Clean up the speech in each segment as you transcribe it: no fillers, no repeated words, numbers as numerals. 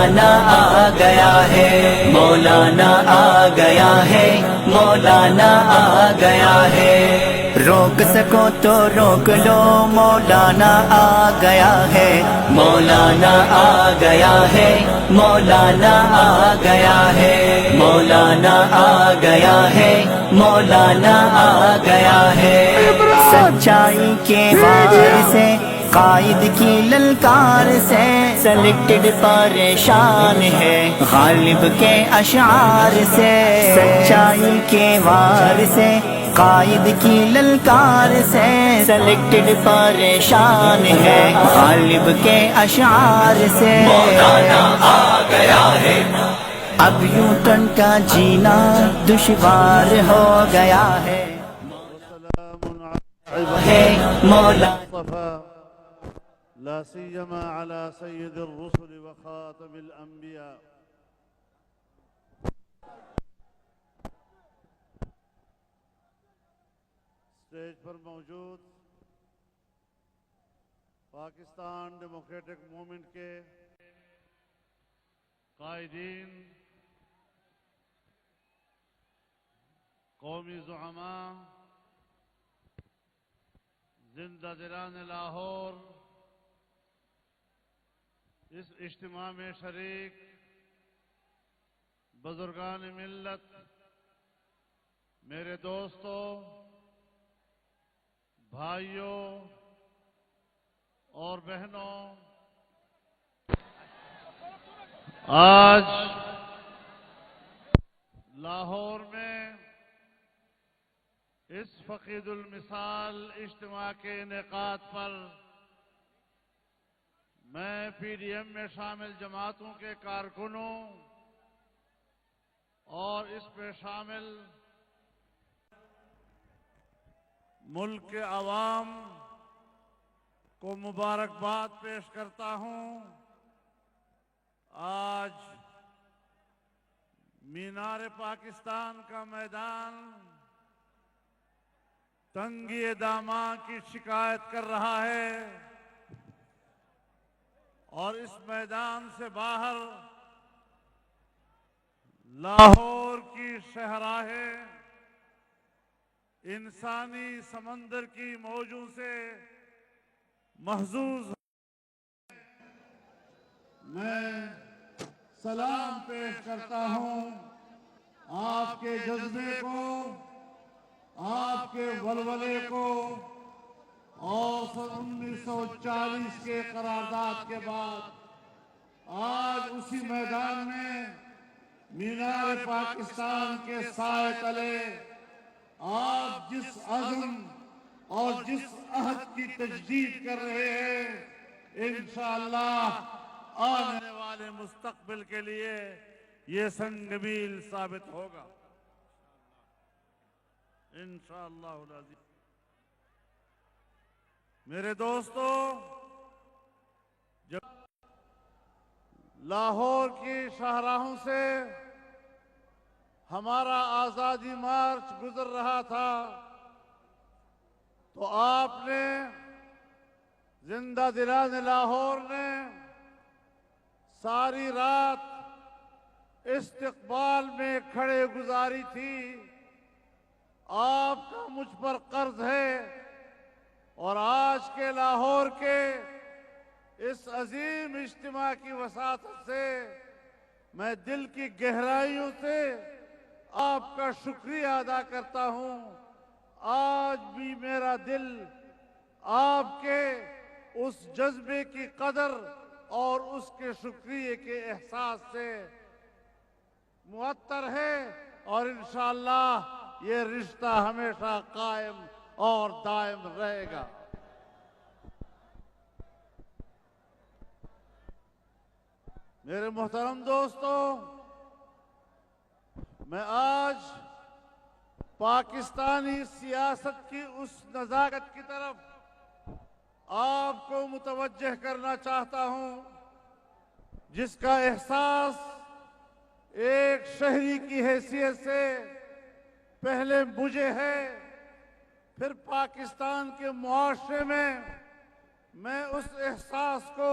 مولانا آ گیا ہے، مولانا آ گیا ہے، مولانا آ گیا ہے۔ روک سکو تو روک لو، مولانا آ گیا ہے، مولانا آ گیا ہے، مولانا آ گیا ہے، مولانا آ گیا ہے، مولانا آ گیا ہے۔ سچائی کے وار سے، قائد کی للکار سے، سلیکٹڈ پریشان ہے غالب کے اشعار سے۔ سچائی کے وار سے، قائد کی للکار سے، سلیکٹڈ پریشان ہے غالب کے اشعار سے۔ مولانا آ گیا ہے، اب یوں ٹن کا جینا دشوار ہو گیا ہے۔ مولا لا سيما على سيد الرسل وخاتم الأنبياء اسٹیج پر موجود پاکستان ڈیموکریٹک موومنٹ کے قائدین، قومی زعماء، زندہ دلان لاہور، اس اجتماع میں شریک بزرگان ملت، میرے دوستوں، بھائیوں اور بہنوں، آج لاہور میں اس فقید المثال اجتماع کے انعقاد پر میں پی ڈی ایم میں شامل جماعتوں کے کارکنوں اور اس میں شامل ملک کے عوام کو مبارکباد پیش کرتا ہوں۔ آج مینار پاکستان کا میدان تنگی داماں کی شکایت کر رہا ہے اور اس میدان سے باہر لاہور کی شاہراہیں انسانی سمندر کی موجوں سے محظوظ ہیں۔ میں سلام پیش کرتا ہوں آپ کے جذبے کو، آپ کے ولولے کو، اور سن 1940 کے قرارداد کے بعد آج اسی میدان میں مینار پاکستان کے سائے تلے آپ جس عزم اور جس عہد کی تجدید کر رہے ہیں، انشاءاللہ آنے والے مستقبل کے لیے یہ سنگمیل ثابت ہوگا انشاءاللہ العزیز۔ میرے دوستو، جب لاہور کی شاہراہوں سے ہمارا آزادی مارچ گزر رہا تھا تو آپ نے، زندہ دلان لاہور نے ساری رات استقبال میں کھڑے گزاری تھی۔ آپ کا مجھ پر قرض ہے اور آج کے لاہور کے اس عظیم اجتماع کی وساطت سے میں دل کی گہرائیوں سے آپ کا شکریہ ادا کرتا ہوں۔ آج بھی میرا دل آپ کے اس جذبے کی قدر اور اس کے شکریہ کے احساس سے معطر ہے اور انشاءاللہ یہ رشتہ ہمیشہ قائم اور دائم رہے گا۔ میرے محترم دوستو، میں آج پاکستانی سیاست کی اس نزاکت کی طرف آپ کو متوجہ کرنا چاہتا ہوں جس کا احساس ایک شہری کی حیثیت سے پہلے مجھے ہے، پھر پاکستان کے معاشرے میں اس احساس کو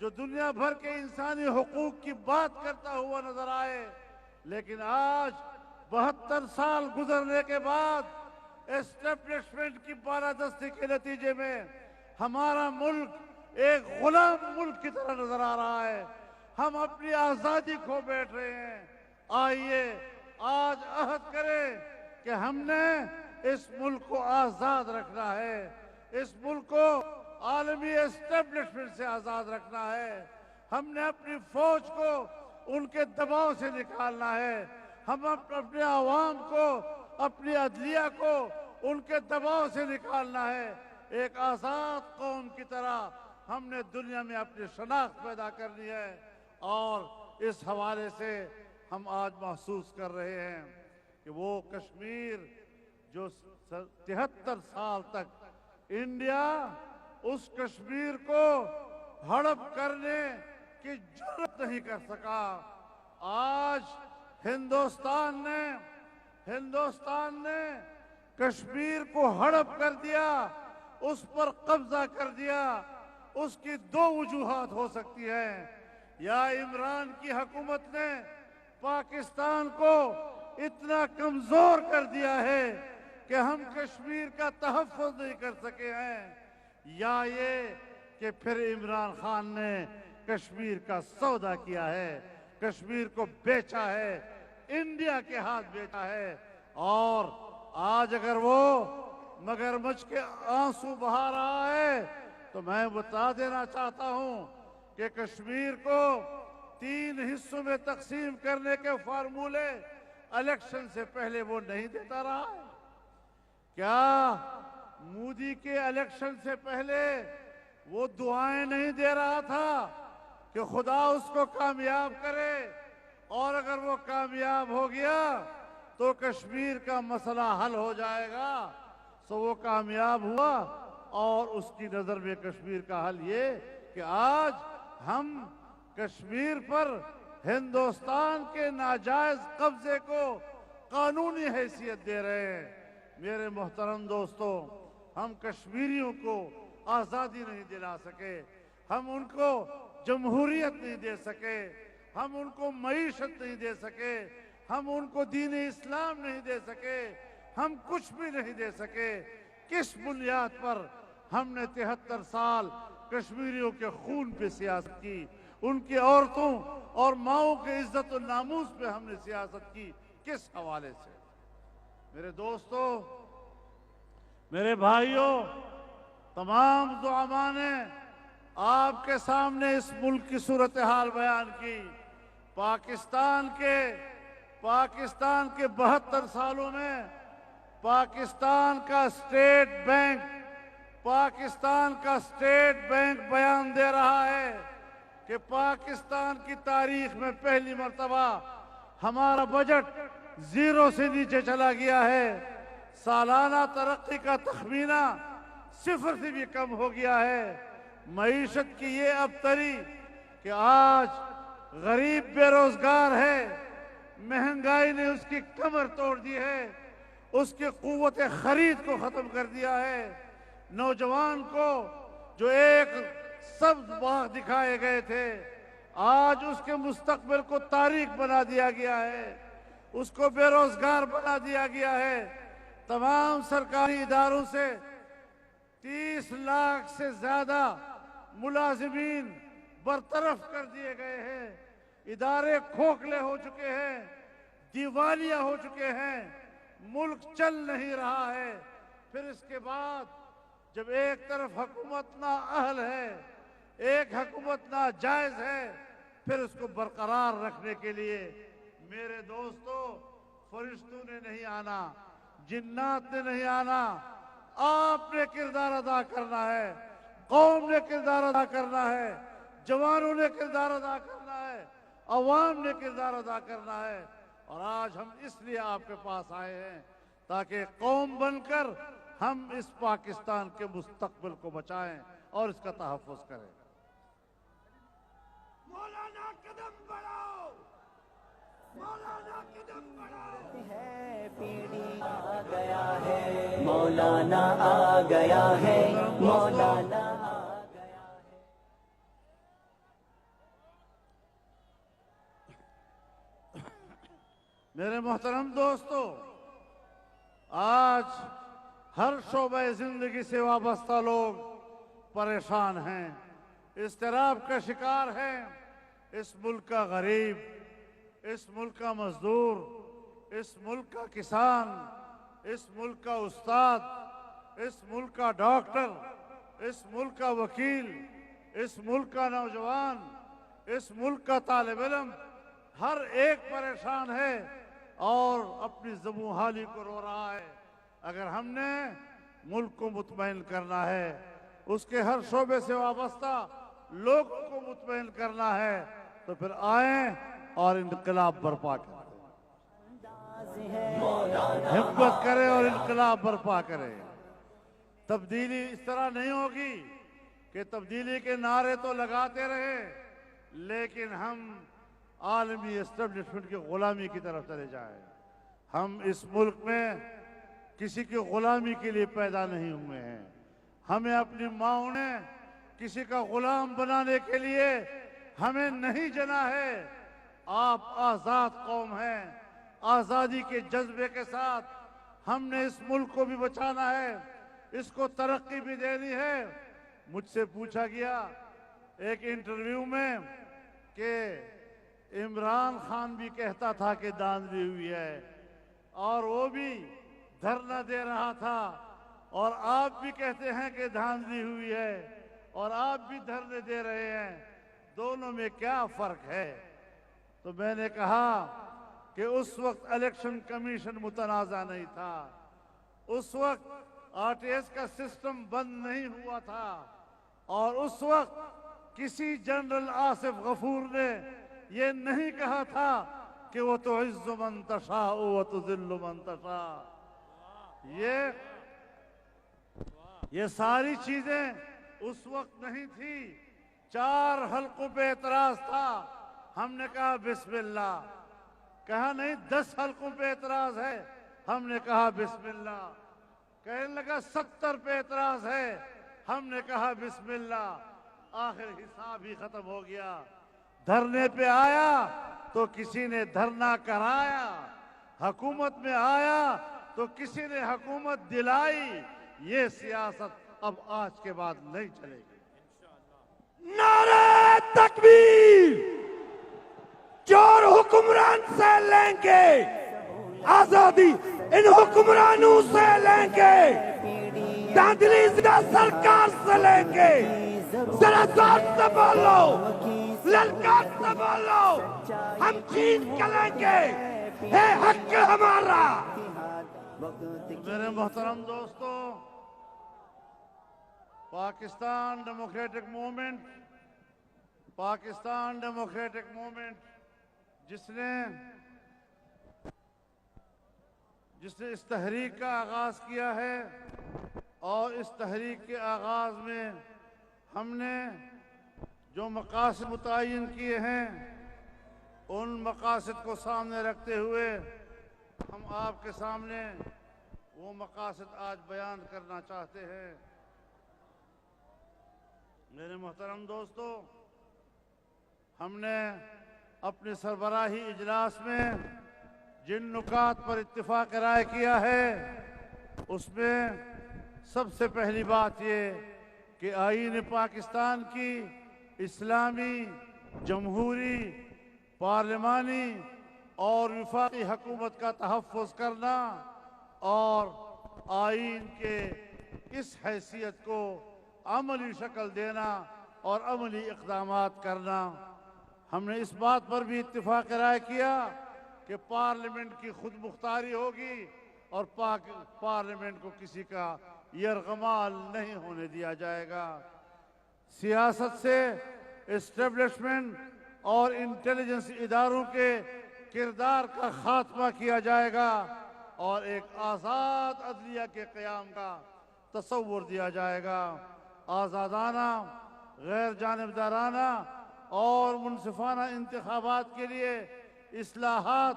جو دنیا بھر کے انسانی حقوق کی بات کرتا ہوا نظر آئے، لیکن آج 72 سال گزرنے کے بعد اسٹیبلشمنٹ کی بالادستی کے نتیجے میں ہمارا ملک ایک غلام ملک کی طرح نظر آ رہا ہے۔ ہم اپنی آزادی کھو بیٹھ رہے ہیں۔ آئیے آج عہد کریں کہ ہم نے اس ملک کو آزاد رکھنا ہے، اس ملک کو عالمی اسٹیبلشمنٹ سے آزاد رکھنا ہے۔ ہم نے اپنی فوج کو ان کے دباؤ سے نکالنا ہے، ہم اپنے عوام کو، اپنی عدلیہ کو ان کے دباؤ سے نکالنا ہے۔ ایک آزاد قوم کی طرح ہم نے دنیا میں اپنی شناخت پیدا کرنی ہے، اور اس حوالے سے ہم آج محسوس کر رہے ہیں کہ وہ کشمیر جو 73 سال تک انڈیا اس کشمیر کو ہڑپ کرنے کی جرات نہیں کر سکا، آج ہندوستان نے کشمیر کو ہڑپ کر دیا، اس پر قبضہ کر دیا۔ اس کی دو وجوہات ہو سکتی ہیں، یا عمران کی حکومت نے پاکستان کو اتنا کمزور کر دیا ہے کہ ہم کشمیر کا تحفظ نہیں کر سکے ہیں، یا یہ کہ پھر عمران خان نے کشمیر کا سودا کیا ہے، کشمیر کو بیچا ہے، انڈیا کے ہاتھ بیچا ہے۔ اور آج اگر وہ مگرمچھ کے آنسو بہا رہا ہے تو میں بتا دینا چاہتا ہوں کہ کشمیر کو 3 حصوں میں تقسیم کرنے کے فارمولے الیکشن سے پہلے وہ نہیں دیتا رہا ہے۔ کیا مودی کے الیکشن سے پہلے وہ دعائیں نہیں دے رہا تھا کہ خدا اس کو کامیاب کرے، اور اگر وہ کامیاب ہو گیا تو کشمیر کا مسئلہ حل ہو جائے گا؟ سو وہ کامیاب ہوا، اور اس کی نظر میں کشمیر کا حل یہ کہ آج ہم کشمیر پر ہندوستان کے ناجائز قبضے کو قانونی حیثیت دے رہے ہیں۔ میرے محترم دوستو، ہم کشمیریوں کو آزادی نہیں دلا سکے، ہم ان کو جمہوریت نہیں دے سکے، ہم ان کو معیشت نہیں دے سکے، ہم ان کو دین اسلام نہیں دے سکے، ہم کچھ بھی نہیں دے سکے۔ کس بنیاد پر ہم نے 73 سال کشمیریوں کے خون پہ سیاست کی، ان کی عورتوں اور ماؤں کے عزت و ناموس پہ ہم نے سیاست کی؟ کس حوالے سے؟ میرے دوستو، میرے بھائیوں، تمام زعماء نے آپ کے سامنے اس ملک کی صورتحال بیان کی۔ پاکستان کے 72 سالوں میں پاکستان کا اسٹیٹ بینک بیان دے رہا ہے کہ پاکستان کی تاریخ میں پہلی مرتبہ ہمارا بجٹ 0 سے نیچے چلا گیا ہے، سالانہ ترقی کا تخمینہ 0 سے بھی کم ہو گیا ہے۔ معیشت کی یہ ابتری کہ آج غریب بے روزگار ہے، مہنگائی نے اس کی کمر توڑ دی ہے، اس کی قوت خرید کو ختم کر دیا ہے۔ نوجوان کو جو ایک سبز باغ دکھائے گئے تھے، آج اس کے مستقبل کو تاریک بنا دیا گیا ہے، اس کو بے روزگار بنا دیا گیا ہے۔ تمام سرکاری اداروں سے 30 لاکھ سے زیادہ ملازمین برطرف کر دیے گئے ہیں، ادارے کھوکھلے ہو چکے ہیں، دیوالیہ ہو چکے ہیں، ملک چل نہیں رہا ہے۔ پھر اس کے بعد جب ایک طرف حکومت نااہل ہے، ایک حکومت ناجائز ہے، پھر اس کو برقرار رکھنے کے لیے میرے دوستو، فرشتوں نے نہیں آنا، جنات نے نہیں آنا، آپ نے کردار ادا کرنا ہے، قوم نے کردار ادا کرنا ہے، جوانوں نے کردار ادا کرنا ہے، عوام نے کردار ادا کرنا ہے۔ اور آج ہم اس لیے آپ کے پاس آئے ہیں تاکہ قوم بن کر ہم اس پاکستان کے مستقبل کو بچائیں اور اس کا تحفظ کریں۔ مولانا قدم بڑھاؤ، مولانا قدم بڑھاؤ۔ ہے پیڑھی آ گیا ہے، مولانا آ گیا ہے، مولانا آ گیا ہے۔ میرے محترم دوستو، آج ہر شعبہ زندگی سے وابستہ لوگ پریشان ہیں، اضطراب کا شکار ہیں۔ اس ملک کا غریب، اس ملک کا مزدور، اس ملک کا کسان، اس ملک کا استاد، اس ملک کا ڈاکٹر، اس ملک کا وکیل، اس ملک کا نوجوان، اس ملک کا طالب علم، ہر ایک پریشان ہے اور اپنی زبوں حالی کو رو رہا ہے۔ اگر ہم نے ملک کو مطمئن کرنا ہے، اس کے ہر شعبے سے وابستہ لوگوں کو مطمئن کرنا ہے، تو پھر آئیں اور انقلاب برپا کریں، ہمت کریں اور انقلاب برپا کریں۔ تبدیلی اس طرح نہیں ہوگی کہ تبدیلی کے نعرے تو لگاتے رہے لیکن ہم عالمی اسٹیبلشمنٹ کی غلامی کی طرف چلے جائیں۔ ہم اس ملک میں کسی کی غلامی کے لیے پیدا نہیں ہوئے ہیں۔ ہمیں اپنی ماؤں نے کسی کا غلام بنانے کے لیے ہمیں نہیں جنا ہے۔ آپ آزاد قوم ہیں، آزادی کے جذبے کے ساتھ ہم نے اس ملک کو بھی بچانا ہے، اس کو ترقی بھی دینی ہے۔ مجھ سے پوچھا گیا ایک انٹرویو میں کہ عمران خان بھی کہتا تھا کہ دھاندلی ہوئی ہے اور وہ بھی دھرنا دے رہا تھا، اور آپ بھی کہتے ہیں کہ دھاندلی ہوئی ہے اور آپ بھی دھرنے دے رہے ہیں، دونوں میں کیا فرق ہے؟ تو میں نے کہا کہ اس وقت الیکشن کمیشن متنازع نہیں تھا، اس وقت RTS کا سسٹم بند نہیں ہوا تھا، اور اس وقت کسی جنرل آصف غفور نے یہ نہیں کہا تھا کہ وہ تعز من تشاء و تذل من تشاء۔ یہ ساری چیزیں اس وقت نہیں تھی۔ 4 حلقوں پہ اعتراض تھا، ہم نے کہا بسم اللہ، کہا نہیں 10 حلقوں پہ اعتراض ہے، ہم نے کہا بسم اللہ، کہنے لگا 70 پہ اعتراض ہے، ہم نے کہا بسم اللہ، آخر حساب ہی ختم ہو گیا۔ دھرنے پہ آیا تو کسی نے دھرنا کرایا، حکومت میں آیا تو کسی نے حکومت دلائی۔ یہ سیاست اب آج کے بعد نہیں چلے گی۔ نعرہ تکبیر! چور حکمران سے لیں گے آزادی، ان حکمرانوں سے لیں گے، دھاندلی زدہ سرکار سے لیں گے۔ ذرا زور سے بولو، للکار سے بولو، ہم چھین کے لیں گے، ہے حق ہمارا۔ میرے محترم دوستو، پاکستان ڈیموکریٹک موومنٹ جس نے اس تحریک کا آغاز کیا ہے، اور اس تحریک کے آغاز میں ہم نے جو مقاصد متعین کیے ہیں، ان مقاصد کو سامنے رکھتے ہوئے ہم آپ کے سامنے وہ مقاصد آج بیان کرنا چاہتے ہیں۔ میرے محترم دوستو، ہم نے اپنے سربراہی اجلاس میں جن نکات پر اتفاق رائے کیا ہے، اس میں سب سے پہلی بات یہ کہ آئین پاکستان کی اسلامی، جمہوری، پارلیمانی اور وفاقی حکومت کا تحفظ کرنا اور آئین کے اس حیثیت کو عملی شکل دینا اور عملی اقدامات کرنا۔ ہم نے اس بات پر بھی اتفاق رائے کیا کہ پارلیمنٹ کی خود مختاری ہوگی اور پارلیمنٹ کو کسی کا یرغمال نہیں ہونے دیا جائے گا۔ سیاست سے اسٹیبلشمنٹ اور انٹیلیجنس اداروں کے کردار کا خاتمہ کیا جائے گا اور ایک آزاد عدلیہ کے قیام کا تصور دیا جائے گا۔ آزادانہ، غیر جانبدارانہ اور منصفانہ انتخابات کے لیے اصلاحات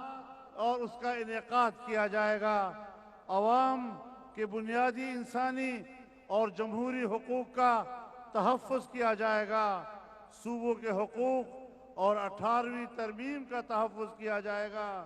اور اس کا انعقاد کیا جائے گا۔ عوام کے بنیادی انسانی اور جمہوری حقوق کا تحفظ کیا جائے گا۔ صوبوں کے حقوق اور 18ویں ترمیم کا تحفظ کیا جائے گا۔